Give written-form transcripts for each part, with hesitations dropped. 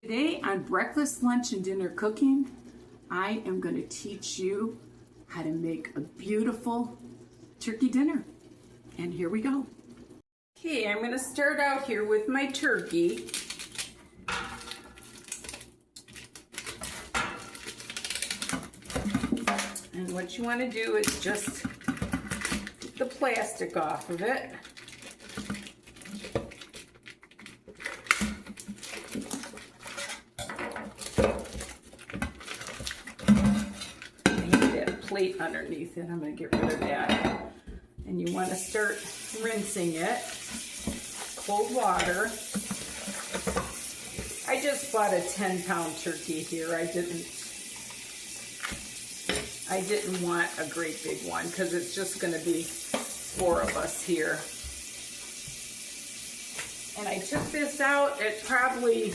Today on Breakfast, Lunch, and Dinner Cooking, I am going to teach you how to make a beautiful turkey dinner. And here we go. Okay, I'm going to start out here with my turkey. And what you want to do is just get the plastic off of it. Plate underneath it. I'm going to get rid of that. And you want to start rinsing it. Cold water. I just bought a 10-pound turkey here. I didn't want a great big one because it's just going to be 4 of us here. And I took this out at probably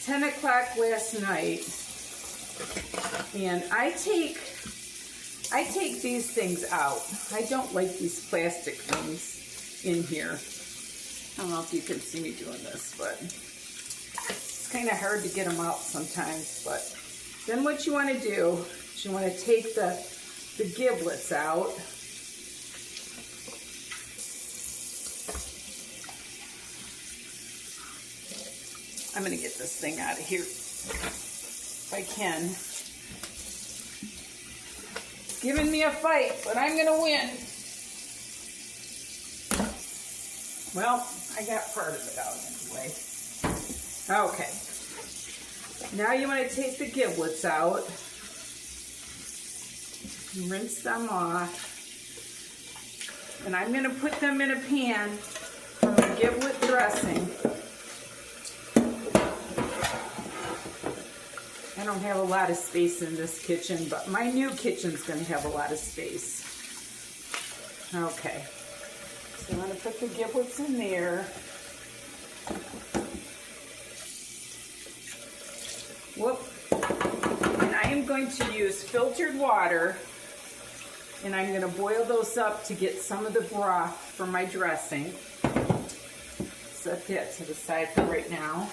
10 o'clock last night. And I take these things out. I don't like these plastic things in here. I don't know if you can see me doing this, but it's kind of hard to get them out sometimes. But then what you want to do is you want to take the giblets out. I'm going to get this thing out of here if I can. Giving me a fight, but I'm gonna win. Well, I got part of it out anyway. Okay. Now you want to take the giblets out and rinse them off. And I'm gonna put them in a pan from the giblet dressing. I don't have a lot of space in this kitchen, but my new kitchen's going to have a lot of space. Okay, so I'm going to put the giblets in there. Whoop. And I am going to use filtered water, and I'm going to boil those up to get some of the broth for my dressing. Set that to the side for right now.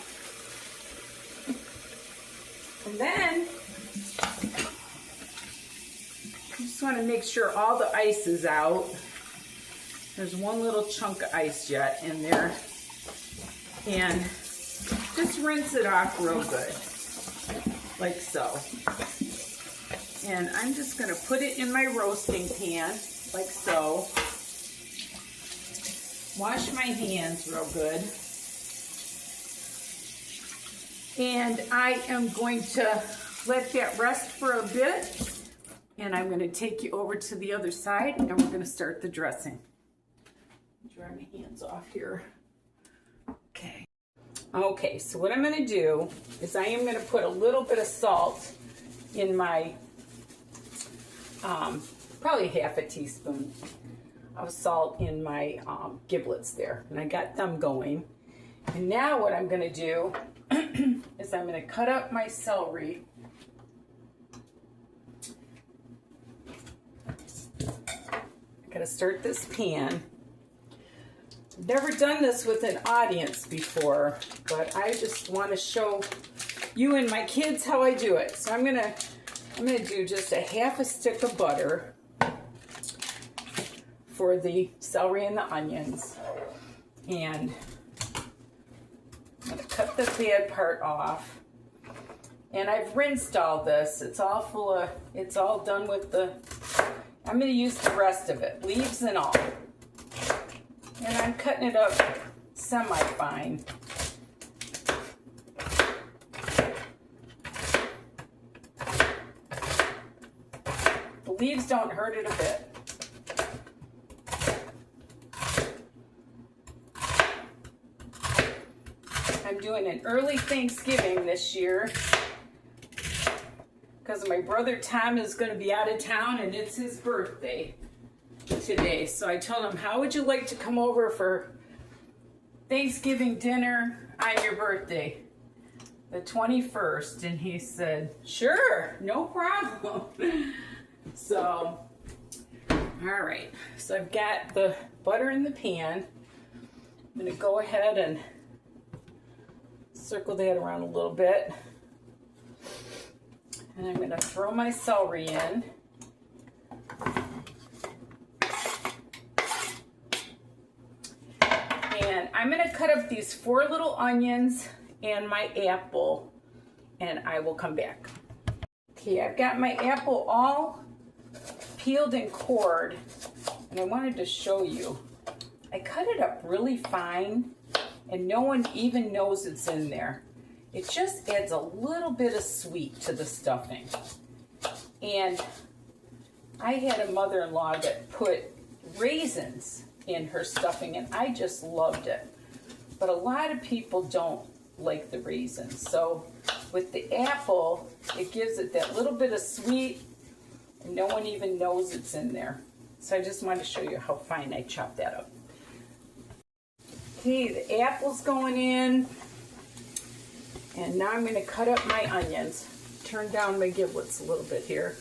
And then, you just want to make sure all the ice is out. There's one little chunk of ice yet in there. And just rinse it off real good, like so. And I'm just going to put it in my roasting pan, like so. Wash my hands real good. And I am going to let that rest for a bit. And I'm going to take you over to the other side and we're going to start the dressing. Dry my hands off here. Okay. Okay, so what I'm going to do is I am going to put a little bit of salt in my, probably half a teaspoon of salt in my giblets there. And I got them going. And now what I'm going to do is I'm going to cut up my celery. I'm going to start this pan. I've never done this with an audience before, but I just want to show you and my kids how I do it. So I'm going to do just a half a stick of butter for the celery and the onions. And I'm going to cut the bad part off. And I've rinsed all this. It's all full of, it's all done with the, I'm going to use the rest of it, leaves and all. And I'm cutting it up semi-fine. The leaves don't hurt it a bit. I'm doing an early Thanksgiving this year because my brother Tom is going to be out of town and it's his birthday today. So I told him, how would you like to come over for Thanksgiving dinner on your birthday, the 21st? And he said, sure, no problem. So, all right. So I've got the butter in the pan. I'm going to go ahead and Circle that around a little bit. And I'm going to throw my celery in. And I'm going to cut up these 4 little onions and my apple, and I will come back. Okay, I've got my apple all peeled and cored, and I wanted to show you. I cut it up really fine, and no one even knows it's in there. It just adds a little bit of sweet to the stuffing. And I had a mother-in-law that put raisins in her stuffing, and I just loved it. But a lot of people don't like the raisins. So with the apple, it gives it that little bit of sweet, and no one even knows it's in there. So I just wanted to show you how fine I chopped that up. Okay, the apple's going in. And now I'm going to cut up my onions. Turn down my giblets a little bit here.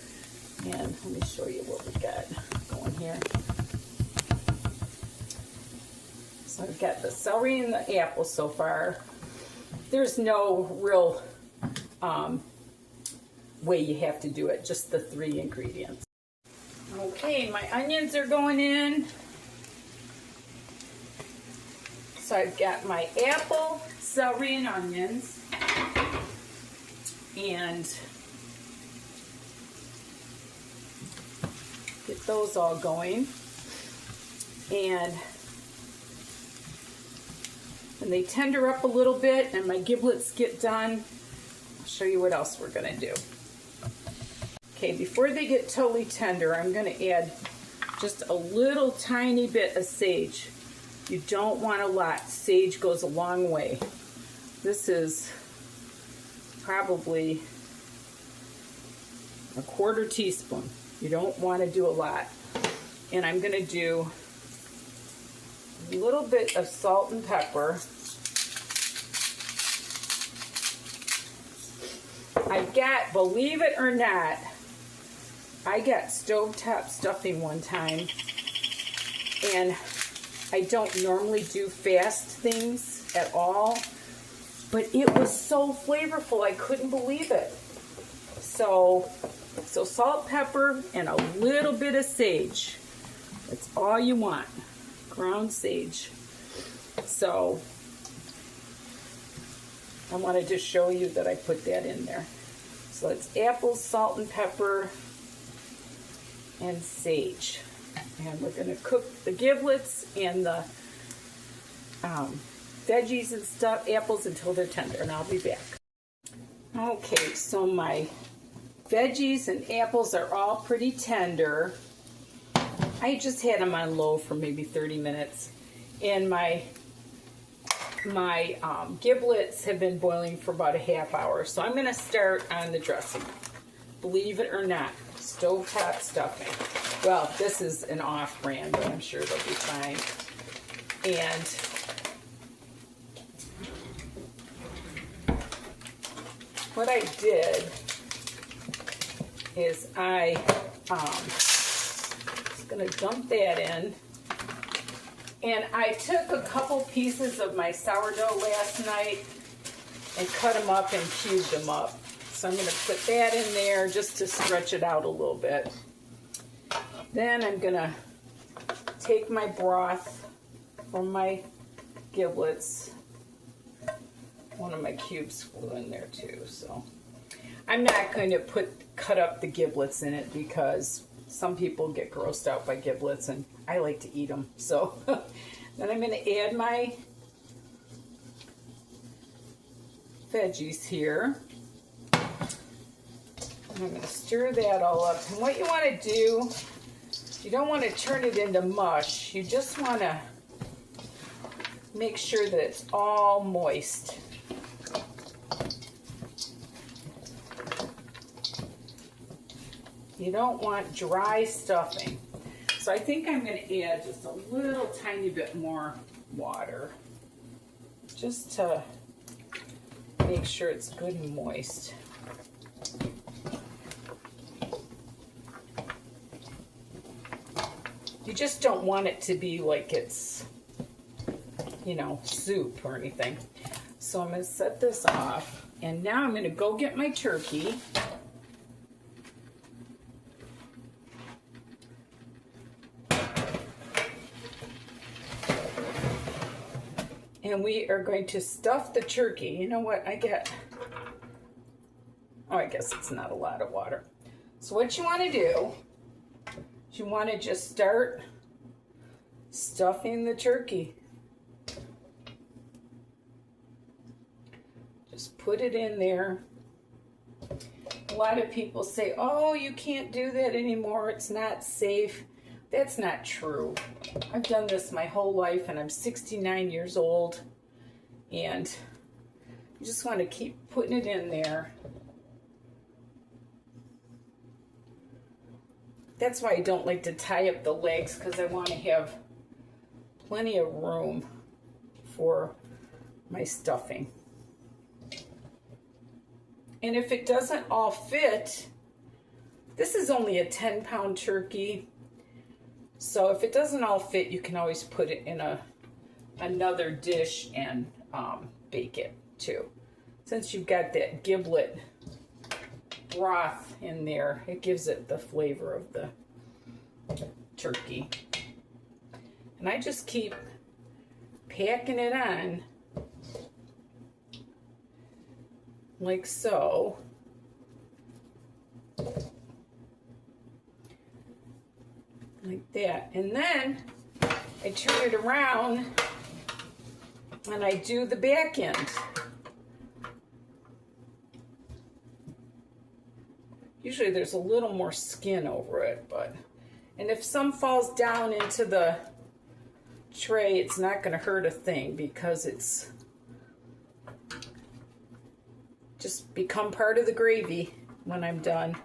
And let me show you what we got going here. So I've got the celery and the apple so far. There's no real way you have to do it, just the 3 ingredients. Okay, my onions are going in. So I've got my apple, celery, and onions. And get those all going. And when they tender up a little bit and my giblets get done, I'll show you what else we're going to do. Okay, before they get totally tender, I'm going to add just a little tiny bit of sage. You don't want a lot. Sage goes a long way. This is probably a 1/4 teaspoon. You don't want to do a lot. And I'm going to do a little bit of salt and pepper. I've got, believe it or not, I got stovetop stuffing one time, and I don't normally do fast things at all, but it was so flavorful, I couldn't believe it. So salt, pepper, and a little bit of sage. That's all you want, ground sage. So I wanted to show you that I put that in there. So it's apples, salt and pepper, and sage. And we're going to cook the giblets and the veggies and stuff, apples, until they're tender, and I'll be back. Okay, so my veggies and apples are all pretty tender. I just had them on low for maybe 30 minutes. And my giblets have been boiling for about a half hour. So I'm going to start on the dressing. Believe it or not, stovetop stuffing. Well, this is an off-brand, but I'm sure they'll be fine. And what I did is I was going to dump that in. And I took a couple pieces of my sourdough last night and cut them up and cubed them up. So I'm going to put that in there just to stretch it out a little bit. Then I'm going to take my broth from my giblets. One of my cubes flew in there too, so I'm not going to cut up the giblets in it because some people get grossed out by giblets, and I like to eat them. So then I'm going to add my veggies here. And I'm going to stir that all up. And what you want to do, you don't want to turn it into mush. You just want to make sure that it's all moist. You don't want dry stuffing. So I think I'm going to add just a little tiny bit more water, just to make sure it's good and moist. You just don't want it to be like it's, you know, soup or anything. So I'm going to set this off, and now I'm going to go get my turkey. And we are going to stuff the turkey. You know what I get? Oh, I guess it's not a lot of water. So what you want to do is you want to just start stuffing the turkey. Just put it in there. A lot of people say, oh, you can't do that anymore. It's not safe. That's not true. I've done this my whole life, and I'm 69 years old. And you just want to keep putting it in there. That's why I don't like to tie up the legs, because I want to have plenty of room for my stuffing. And if it doesn't all fit, this is only a 10-pound turkey. So if it doesn't all fit, you can always put it in another dish and bake it too. Since you've got that Giblet broth in there, it gives it the flavor of the turkey. And I just keep packing it on like so. Like that. And then I turn it around and I do the back end. Usually there's a little more skin over it, and if some falls down into the tray, it's not going to hurt a thing, because it's just become part of the gravy when I'm done.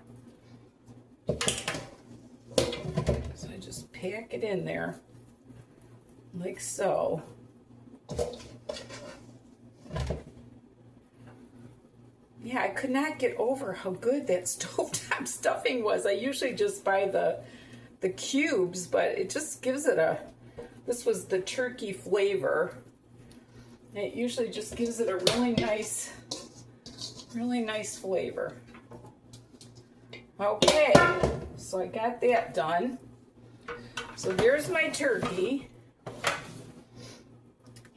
So I just pack it in there like so. Yeah, I could not get over how good that stovetop stuffing was. I usually just buy the cubes, but it just gives it this was the turkey flavor. And it usually just gives it a really nice flavor. Okay, so I got that done. So there's my turkey.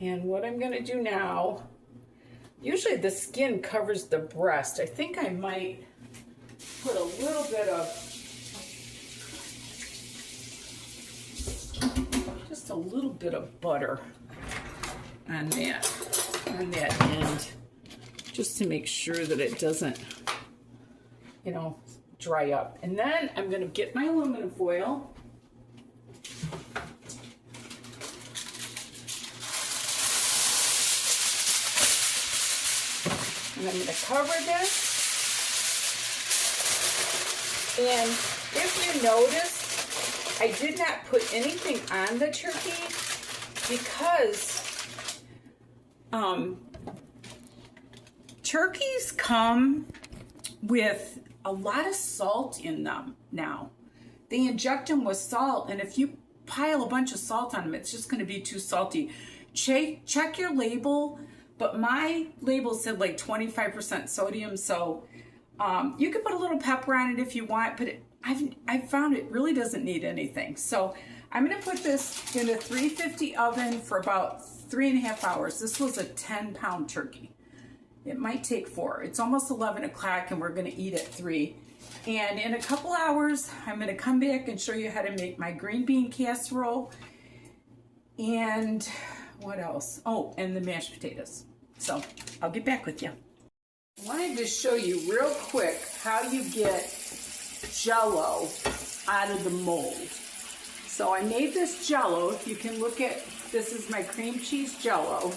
And what I'm gonna do now, usually the skin covers the breast. I think I might put a little bit of, just a little bit of butter on that end, just to make sure that it doesn't, dry up. And then I'm gonna get my aluminum foil. And I'm going to cover this. And if you notice, I did not put anything on the turkey because turkeys come with a lot of salt in them now. They inject them with salt, and if you pile a bunch of salt on them, it's just going to be too salty. Check your label. But my label said like 25% sodium, so you could put a little pepper on it if you want, but I've found it really doesn't need anything. So I'm going to put this in a 350 oven for about 3.5 hours. This was a 10-pound turkey. It might take 4. It's almost 11 o'clock, and we're going to eat at 3. And in a couple hours, I'm going to come back and show you how to make my green bean casserole. And what else? Oh, and the mashed potatoes. So I'll get back with you. I wanted to show you real quick how you get Jell-O out of the mold. So I made this Jell-O. You can look at, this is my cream cheese Jell-O.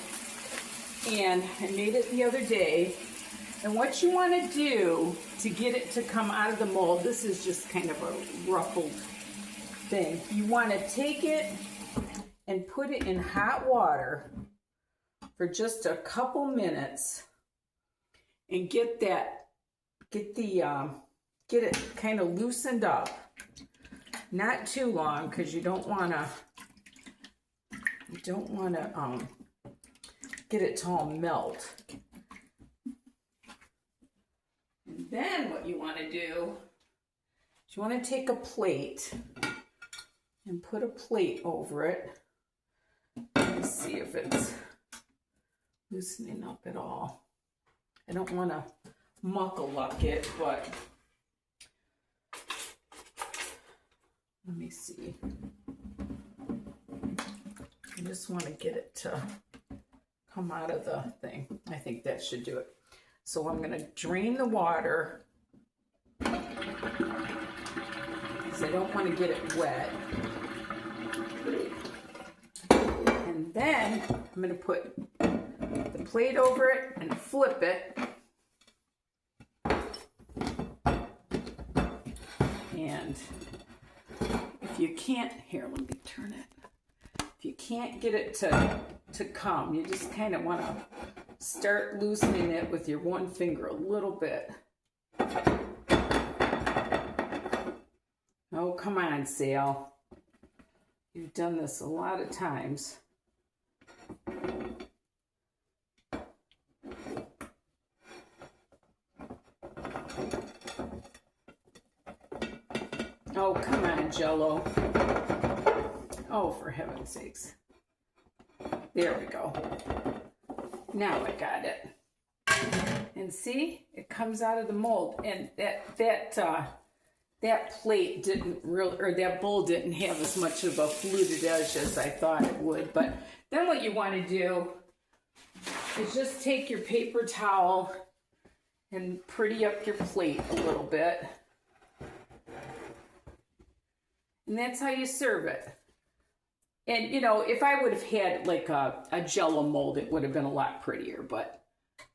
And I made it the other day. And what you want to do to get it to come out of the mold, this is just kind of a ruffled thing. You want to take it and put it in hot water for just a couple minutes and get it kind of loosened up. Not too long, because you don't want to get it to all melt. And then what you want to do is you want to take a plate and put a plate over it. Let me see if it's loosening up at all. I don't want to muck-a-luck it, but let me see. I just want to get it to come out of the thing. I think that should do it. So I'm going to drain the water because I don't want to get it wet. And then I'm going to put the plate over it and flip it. And if you can't, here, let me turn it. If you can't get it to come, you just kind of want to start loosening it with your one finger a little bit. Oh, come on, Sal. You've done this a lot of times. Oh, come on, Jell-O. Oh, for heaven's sakes. There we go. Now I got it. And see, it comes out of the mold. And that plate didn't really, or that bowl didn't have as much of a fluted edge as I thought it would. But then what you want to do is just take your paper towel and pretty up your plate a little bit. And that's how you serve it. And, you know, if I would have had like a Jell-O mold, it would have been a lot prettier. But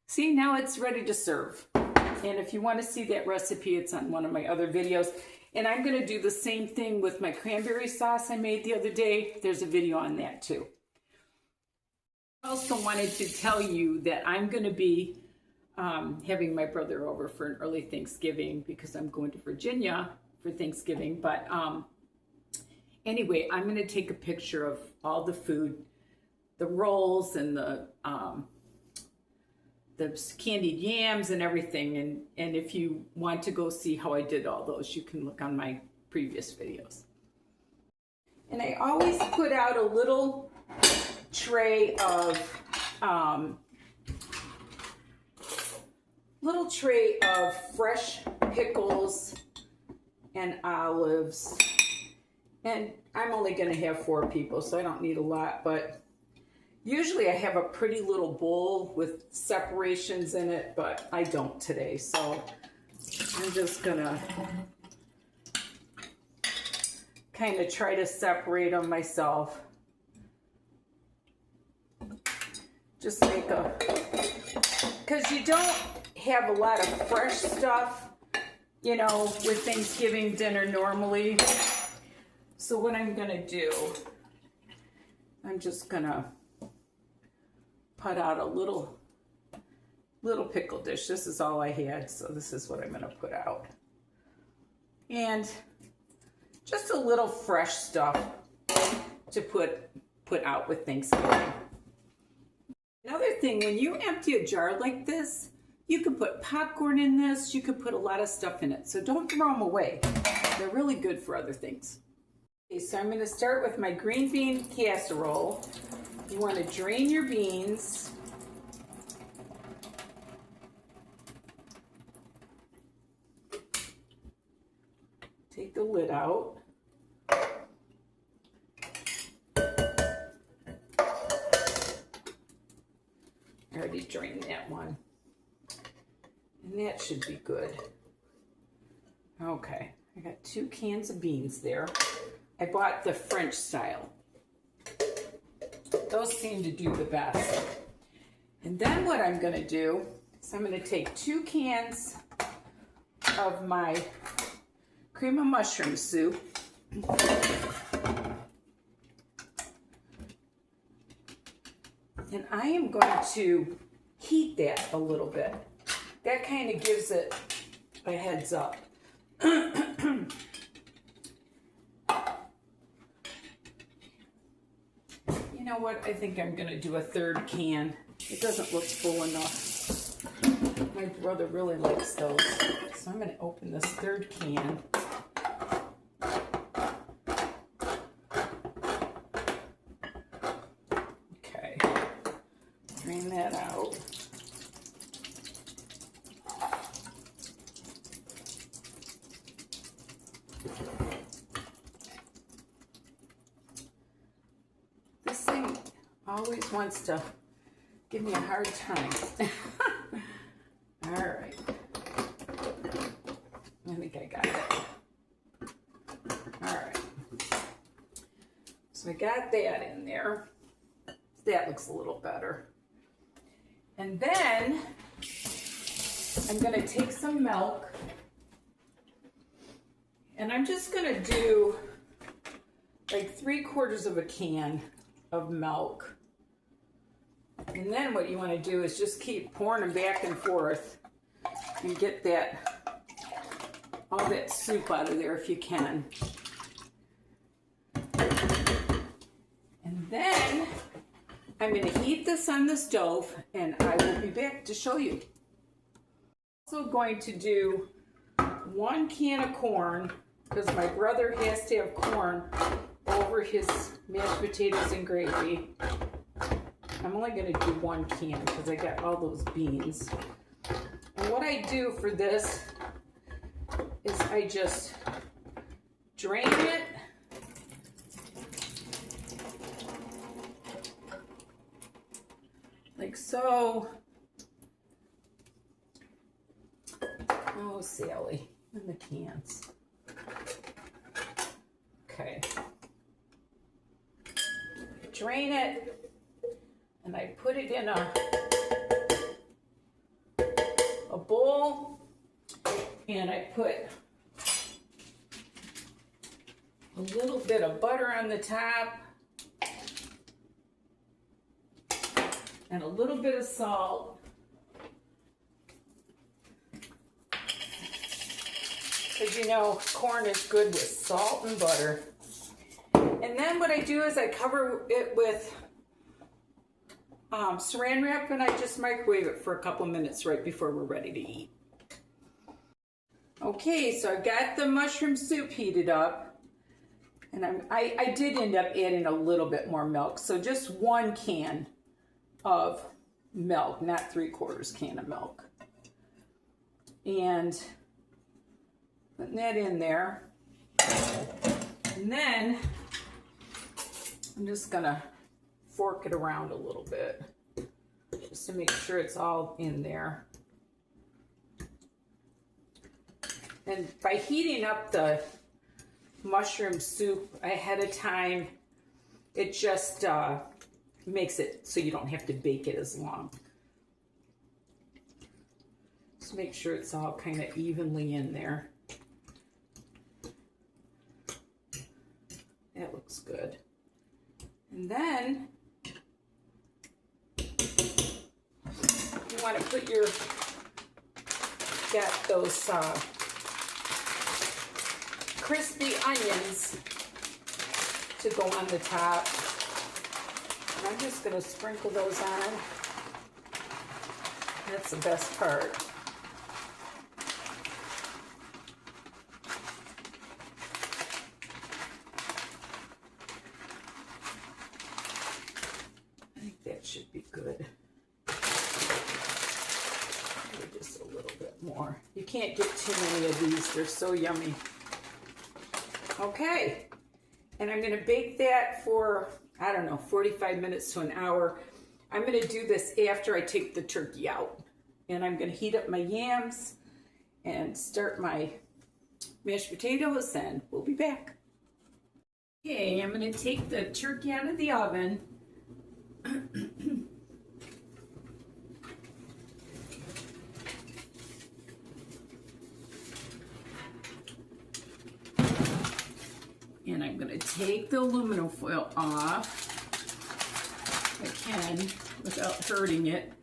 see, now it's ready to serve. And if you want to see that recipe, it's on one of my other videos. And I'm going to do the same thing with my cranberry sauce I made the other day. There's a video on that too. I also wanted to tell you that I'm going to be having my brother over for an early Thanksgiving because I'm going to Virginia for Thanksgiving. But anyway, I'm going to take a picture of all the food, the rolls and the candied yams and everything. And if you want to go see how I did all those, you can look on my previous videos. And I always put out a little tray of fresh pickles and olives. And I'm only going to have 4 people, so I don't need a lot, but usually I have a pretty little bowl with separations in it, but I don't today, so I'm just going to kind of try to separate them myself. Just make because you don't have a lot of fresh stuff, you know, with Thanksgiving dinner normally. So what I'm going to do, I'm just going to put out a little pickle dish. This is all I had, so this is what I'm going to put out. And just a little fresh stuff to put out with Thanksgiving. Another thing, when you empty a jar like this, you could put popcorn in this, you could put a lot of stuff in it. So don't throw them away. They're really good for other things. Okay, so I'm going to start with my green bean casserole. You want to drain your beans. Take the lid out. I already drained that one. And that should be good. Okay, I got 2 cans of beans there. I bought the French style. Those seem to do the best. And then what I'm going to do is I'm going to take 2 cans of my cream of mushroom soup. And I am going to heat that a little bit. That kind of gives it a heads up. You know what? I think I'm going to do a 3rd can It doesn't look full enough. My brother really likes those. So I'm going to open this third can. Okay. Drain that out. This thing always wants to give me a hard time. All right. I think I got it. All right. So I got that in there. That looks a little better. And then I'm going to take some milk. And I'm just going to do like 3/4 of a can of milk. And then what you want to do is just keep pouring them back and forth and get all that soup out of there if you can. And then I'm going to heat this on the stove and I will be back to show you. Also going to do 1 can of corn because my brother has to have corn over his mashed potatoes and gravy. I'm only going to do 1 can because I got all those beans. And what I do for this is I just drain it. Like so. Oh, Sally, in the cans. Okay. Drain it. And I put it in a bowl, and I put a little bit of butter on the top, and a little bit of salt. Because you know, corn is good with salt and butter. And then what I do is I cover it with saran wrap, and I just microwave it for a couple minutes right before we're ready to eat. Okay, so I got the mushroom soup heated up, and I did end up adding a little bit more milk, so just 1 can of milk, not 3/4 can of milk. And putting that in there, and then I'm just gonna fork it around a little bit just to make sure it's all in there. And by heating up the mushroom soup ahead of time, it just makes it so you don't have to bake it as long. Just make sure it's all kind of evenly in there. That looks good. And then you want to put got those crispy onions to go on the top. And I'm just going to sprinkle those on. That's the best part. I think that should be good. Maybe just a little bit more. You can't get too many of these. They're so yummy. Okay. And I'm going to bake that for, I don't know, 45 minutes to an hour. I'm going to do this after I take the turkey out. And I'm going to heat up my yams and start my mashed potatoes, and we'll be back. Okay, I'm going to take the turkey out of the oven. And I'm going to take the aluminum foil off if I can without hurting it.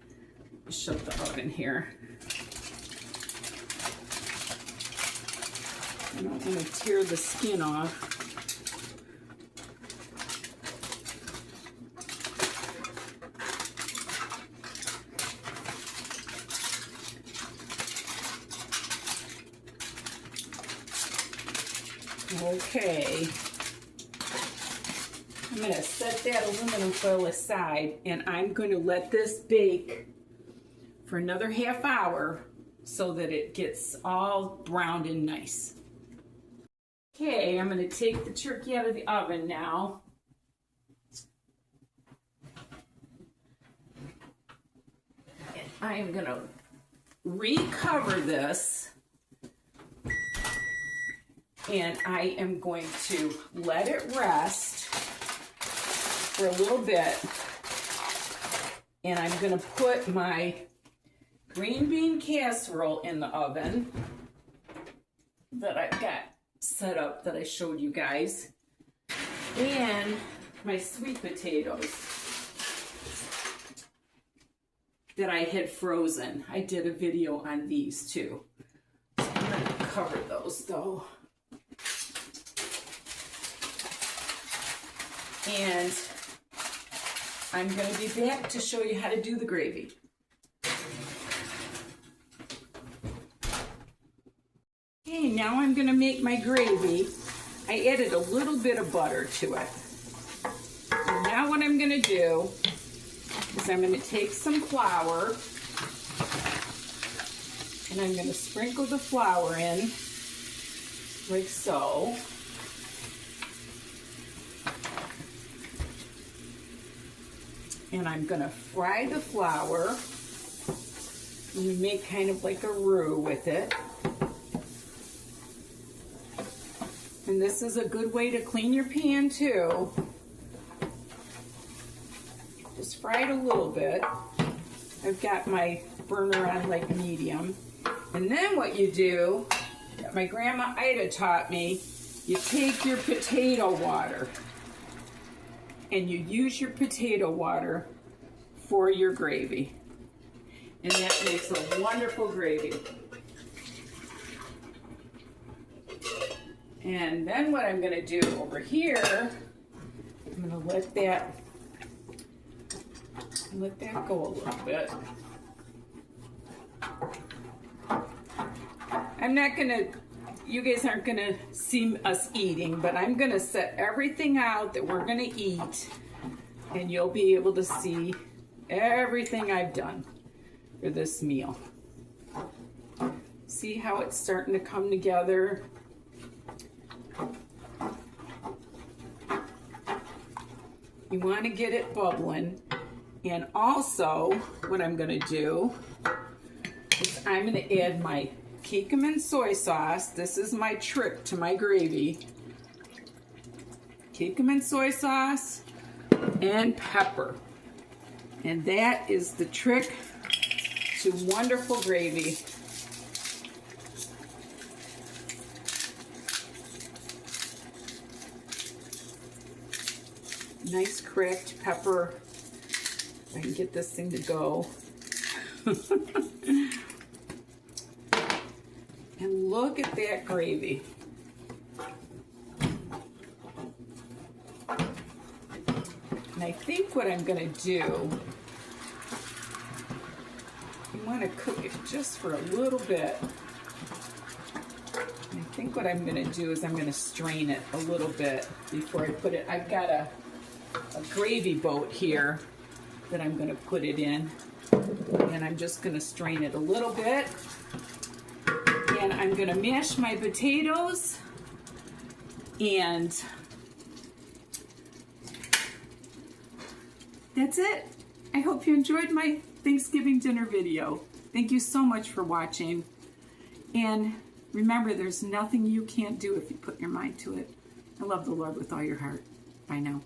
Shut the oven here. I don't want to tear the skin off. Okay. I'm going to set that aluminum foil aside, and I'm going to let this bake for another half hour so that it gets all browned and nice. Okay, I'm going to take the turkey out of the oven now. And I am going to recover this, and I am going to let it rest for a little bit, and I'm going to put my green bean casserole in the oven that I've got set up that I showed you guys, and my sweet potatoes that I had frozen. I did a video on these too. So I'm going to cover those though. And I'm going to be back to show you how to do the gravy. Okay, now I'm going to make my gravy. I added a little bit of butter to it. And now what I'm going to do is I'm going to take some flour, and I'm going to sprinkle the flour in like so. And I'm going to fry the flour and make kind of like a roux with it. And this is a good way to clean your pan too. Just fry it a little bit. I've got my burner on like medium. And then what you do, that my grandma Ida taught me, you take your potato water and you use your potato water for your gravy. And that makes a wonderful gravy. And then what I'm gonna do over here, I'm gonna let that go a little bit. I'm not gonna, you guys aren't gonna see us eating, but I'm gonna set everything out that we're gonna eat, and you'll be able to see everything I've done for this meal. See how it's starting to come together? You want to get it bubbling. And also, what I'm going to do is I'm going to add my Kikkoman soy sauce. This is my trick to my gravy. Kikkoman soy sauce and pepper. And that is the trick to wonderful gravy. Nice cracked pepper. If I can get this thing to go. And look at that gravy. And I think what I'm going to do, you want to cook it just for a little bit. I think what I'm going to do is I'm going to strain it a little bit before I put it. I've got a gravy boat here that I'm going to put it in, and I'm just going to strain it a little bit, and I'm going to mash my potatoes, and that's it. I hope you enjoyed my Thanksgiving dinner video. Thank you so much for watching, and remember, there's nothing you can't do if you put your mind to it. I love the Lord with all your heart. Bye now.